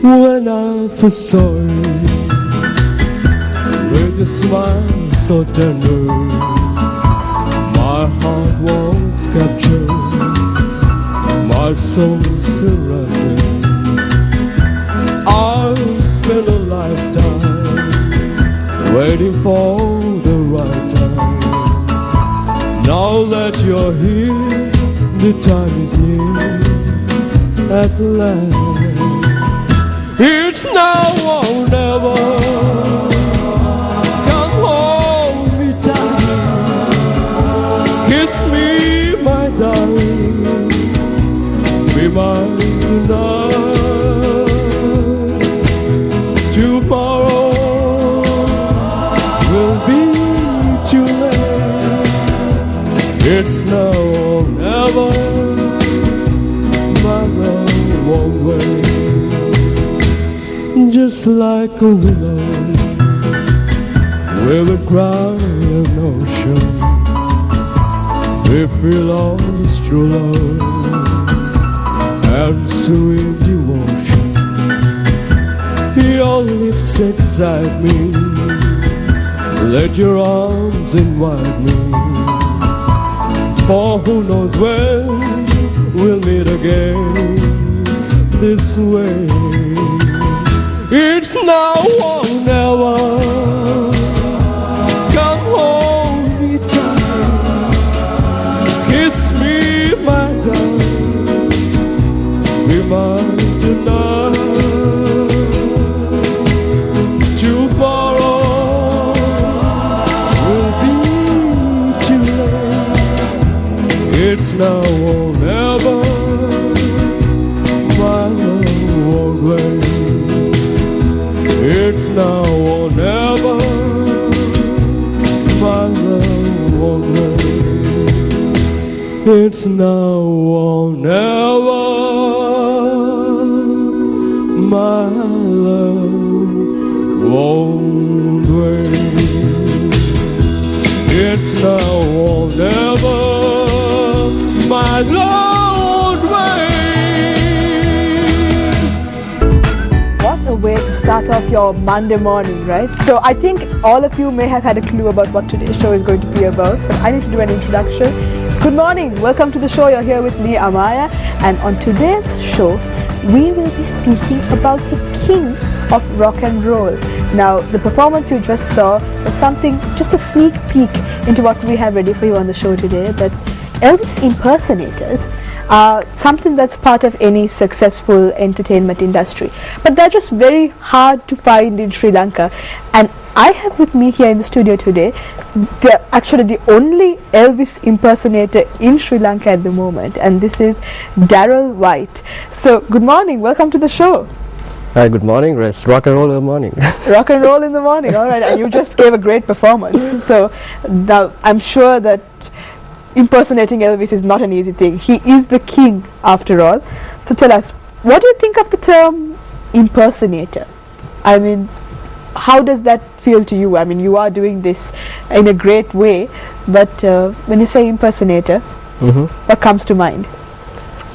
when I first saw you, with a smile so tender, my heart was captured, my soul surrendered. I spent a lifetime waiting for the right time. Now that you're here, the time is near at last. It's now or never. Come hold me tight, kiss me, my darling, be mine tonight. Tomorrow will be too late. It's now or never. My love won't wait. Just like a willow, we will cry an ocean. We feel all this true love and sweet devotion. Your lips excite me, let your arms invite me. For who knows when we'll meet again this way. It's now or never. Come hold me tight, kiss me, my darling, be mine tonight. Tomorrow will be too late. It's now or never. My love won't wait. It's now or never. My love won't wait. It's now or never. My love won't wait. It's now or never. My love won't wait. What a way to start off your Monday morning, right? So I think all of you may have had a clue about what today's show is going to be about, but I need to do an introduction. Good morning, welcome to the show. You're here with me, Amaya, and on today's show we will be speaking about the king of rock and roll. Now, the performance you just saw was something, just a sneak peek into what we have ready for you on the show today. But Elvis impersonators are something that's part of any successful entertainment industry, but they're just very hard to find in Sri Lanka. And I have with me here in the studio today actually the only Elvis impersonator in Sri Lanka at the moment, and this is Daryl White. So good morning, welcome to the show. Hi, good morning. Rest rock and roll in the morning. Rock and roll in the morning, all right. And you just gave a great performance, so now I'm sure that impersonating Elvis is not an easy thing. He is the king after all. So tell us, what do you think of the term impersonator? I mean, how does that feel to you? I mean, you are doing this in a great way, but when you say impersonator, what comes to mind?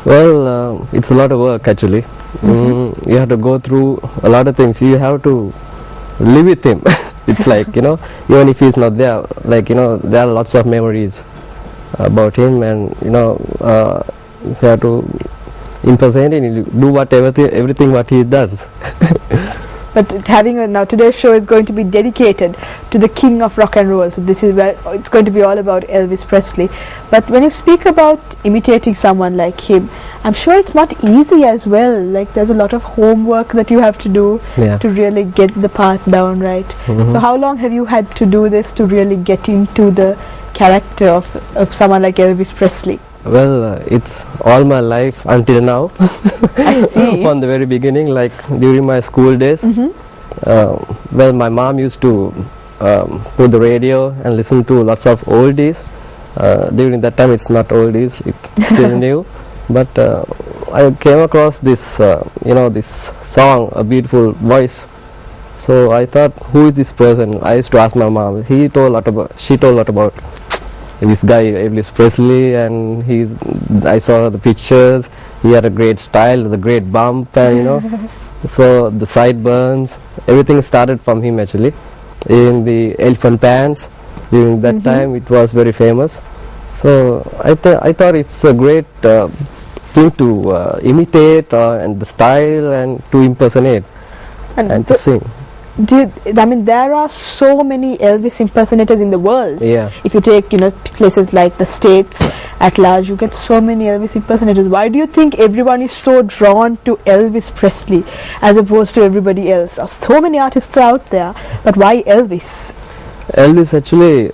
Well, it's a lot of work actually. You have to go through a lot of things. You have to live with him. It's like, you know, even if he's not there, like, you know, there are lots of memories about him, and you know, you have to impersonate and do everything what he does. But now today's show is going to be dedicated to the king of rock and roll. So this is where it's going to be all about Elvis Presley. But when you speak about imitating someone like him, I'm sure it's not easy as well. Like, there's a lot of homework that you have to do to really get the part down right. So how long have you had to do this to really get into the character of someone like Elvis Presley? Well, it's all my life until now. I see. From the very beginning, like during my school days. Well, my mom used to put the radio and listen to lots of oldies. During that time, it's not oldies; it's still new. But I came across this, this song, A Beautiful Voice. So I thought, who is this person? I used to ask my mom. She told a lot about this guy Elvis Presley, and I saw the pictures. He had a great style, the great bump, and So the sideburns, everything started from him actually. In the elephant pants, during that time it was very famous. So I thought it's a great thing to imitate and the style and to impersonate and to sing. I mean, there are so many Elvis impersonators in the world. Yeah. If you take, places like the States at large, you get so many Elvis impersonators. Why do you think everyone is so drawn to Elvis Presley as opposed to everybody else? There are so many artists out there, but why Elvis? Elvis actually,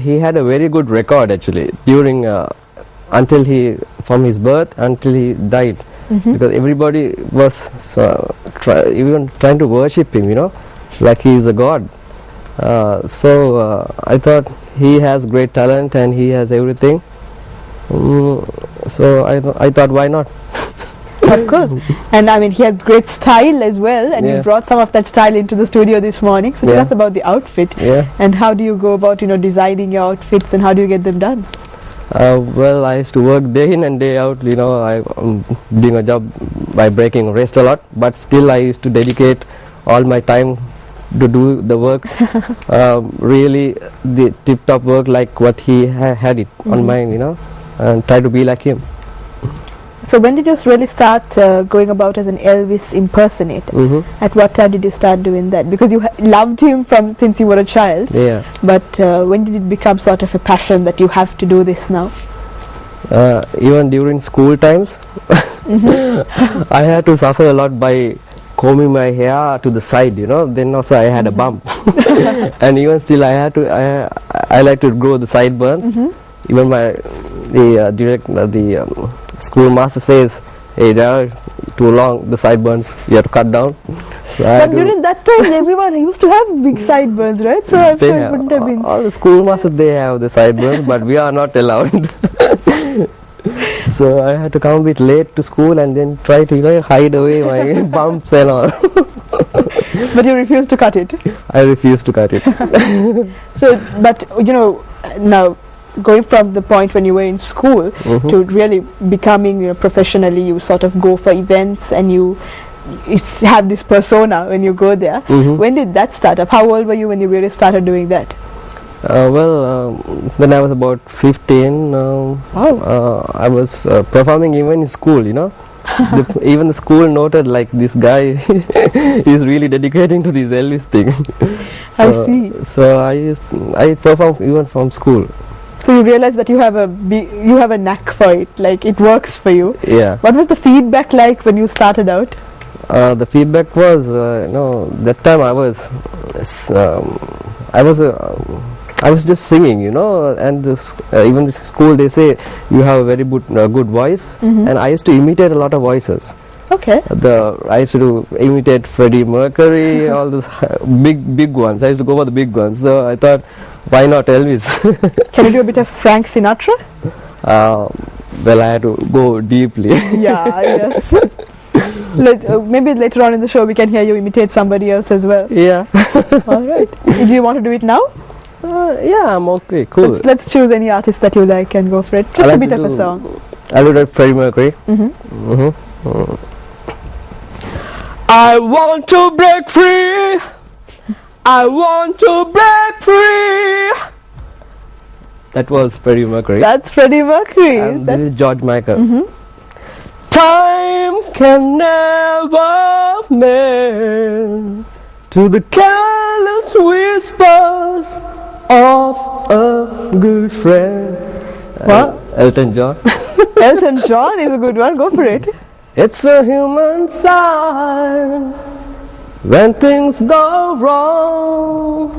he had a very good record actually during from his birth until he died. Because everybody was even trying to worship him, like he is a god. So I thought he has great talent and he has everything. So I thought, why not? Of course. And I mean, he had great style as well, and you brought some of that style into the studio this morning. So tell us about the outfit. And how do you go about designing your outfits, and how do you get them done? Well, I used to work day in and day out. I'm doing a job by breaking rest a lot, but still I used to dedicate all my time to do the work, really the tip-top work like what he had it on mind, and try to be like him. So when did you really start going about as an Elvis impersonator? At what time did you start doing that? Because you loved him since you were a child. Yeah. But when did it become sort of a passion that you have to do this now? Even during school times, I had to suffer a lot by combing my hair to the side, Then also I had a bump, and even still I like to grow the sideburns. Even the school master says, "Hey, they are too long. The sideburns you have to cut down." So but during that time, everyone used to have big sideburns, right? So I'm sure it wouldn't have been. All the school masters, they have the sideburns, but we are not allowed. So I had to come a bit late to school and then try to hide away my bumps and all. But you refused to cut it. I refused to cut it. So, but now, going from the point when you were in school to really becoming professionally, you sort of go for events and you have this persona when you go there. When did that start up? How old were you when you really started doing that? When I was about 15, I was performing even in school, even the school noted like this guy is really dedicating to this Elvis thing. I see. So I performed even from school. So you realize that you have a knack for it, like it works for you. Yeah. What was the feedback like when you started out? The feedback was, that time I was just singing, and even this school they say you have a very good voice, and I used to imitate a lot of voices. Okay. I used to imitate Freddie Mercury, all those big ones. I used to go for the big ones. So I thought, why not Elvis? Can you do a bit of Frank Sinatra? Well, I had to go deeply. Yeah, yes. Maybe later on in the show we can hear you imitate somebody else as well. Yeah. All right. Do you want to do it now? Yeah, I'm okay. Cool. Let's choose any artist that you like and go for it. Just a bit of a song. I'll do that Freddie Mercury. I want to break free. I want to break free. That was Freddie Mercury. That's Freddie Mercury. And this is George Michael. Time can never mend to the careless whispers of a good friend. What? Elton John. Elton John is a good one. Go for it. It's a human sign when things go wrong.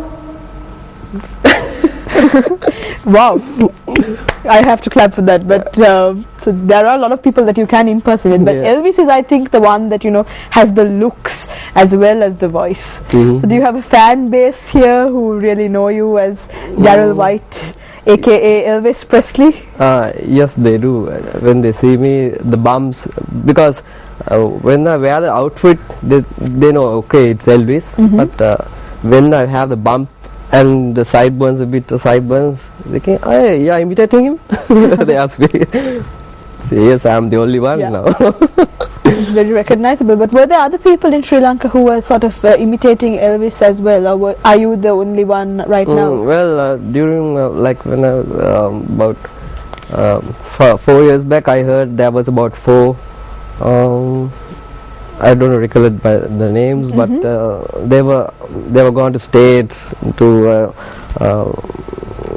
Wow. I have to clap for that. But so there are a lot of people that you can impersonate, but Elvis is, I think, the one that has the looks as well as the voice. So do you have a fan base here who really know you as Darryl White, aka Elvis Presley? Yes, they do. When they see me, the bumps, because when I wear the outfit, they know, okay, it's Elvis. But when I have the bump and the sideburns, a bit of sideburns, they can, hey, yeah, imitating him. They ask me. Yes, I'm the only one now. very recognizable. But were there other people in Sri Lanka who were sort of imitating Elvis as well, or are you the only one right now? Well, during like when I was about 4 years back, I heard there was about 4. I don't recollect by the names, but they were going to states, to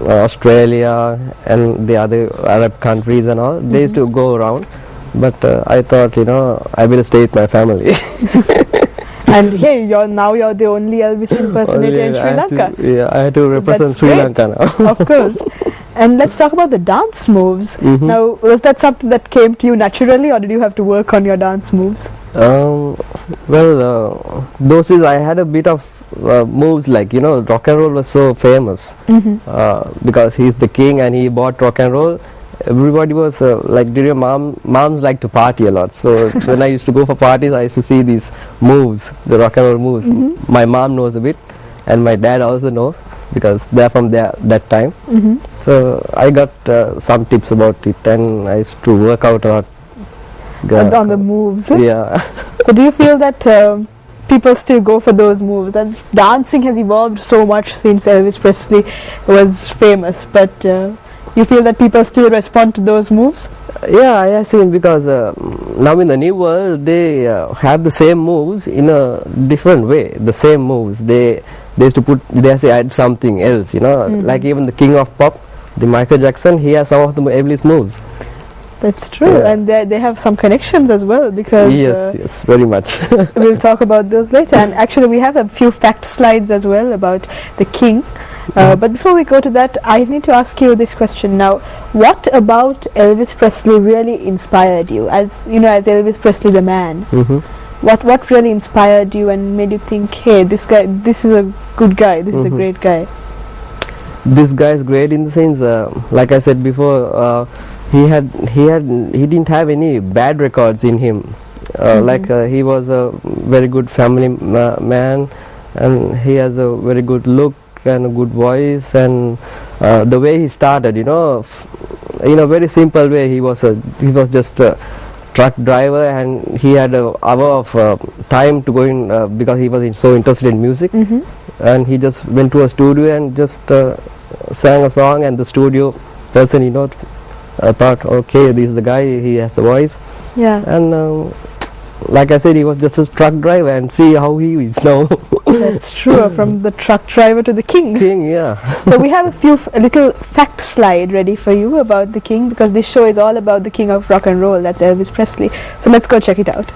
Australia and the other Arab countries and all. They used to go around, but I thought, I will stay with my family. And hey, you're the only Elvis impersonator in Sri Lanka. I had to represent Sri Lanka now. Of course. And let's talk about the dance moves. Now, was that something that came to you naturally, or did you have to work on your dance moves? Well, those days I had a bit of moves, like, rock and roll was so famous because he's the king and he bought rock and roll. Everybody was like, during moms like to party a lot, so when I used to go for parties, I used to see these moves, the rock and roll moves. My mom knows a bit and my dad also knows, because they're from that time. So I got some tips about it, and I used to work out a lot on the moves. Yeah. But do you feel that people still go for those moves? And dancing has evolved so much since Elvis Presley was famous, but you feel that people still respond to those moves? Yeah, I think because now in the new world they have the same moves in a different way. The same moves they used to add something else, like even the king of pop, the Michael Jackson, he has some of the Elvis moves. That's true, and they have some connections as well, because yes, very much. We'll talk about those later. And actually we have a few fact slides as well about the king. But before we go to that, I need to ask you this question now. What about Elvis Presley really inspired you, as Elvis Presley the man? What really inspired you and made you think, hey, this is a good guy, this is a great guy? This guy is great in the sense, like I said before, he didn't have any bad records in him. Like he was a very good family man, and he has a very good look and a good voice, and the way he started, in a very simple way, he was just a truck driver, and he had an hour of time to go in because he was so interested in music, and he just went to a studio and just sang a song, and the studio person, thought, okay, this is the guy, he has a voice. And like I said, he was just a truck driver, and see how he is now. That's true, from the truck driver to the king. Yeah. So we have a little fact slide ready for you about the king, because this show is all about the king of rock and roll, that's Elvis Presley. So let's go check it out.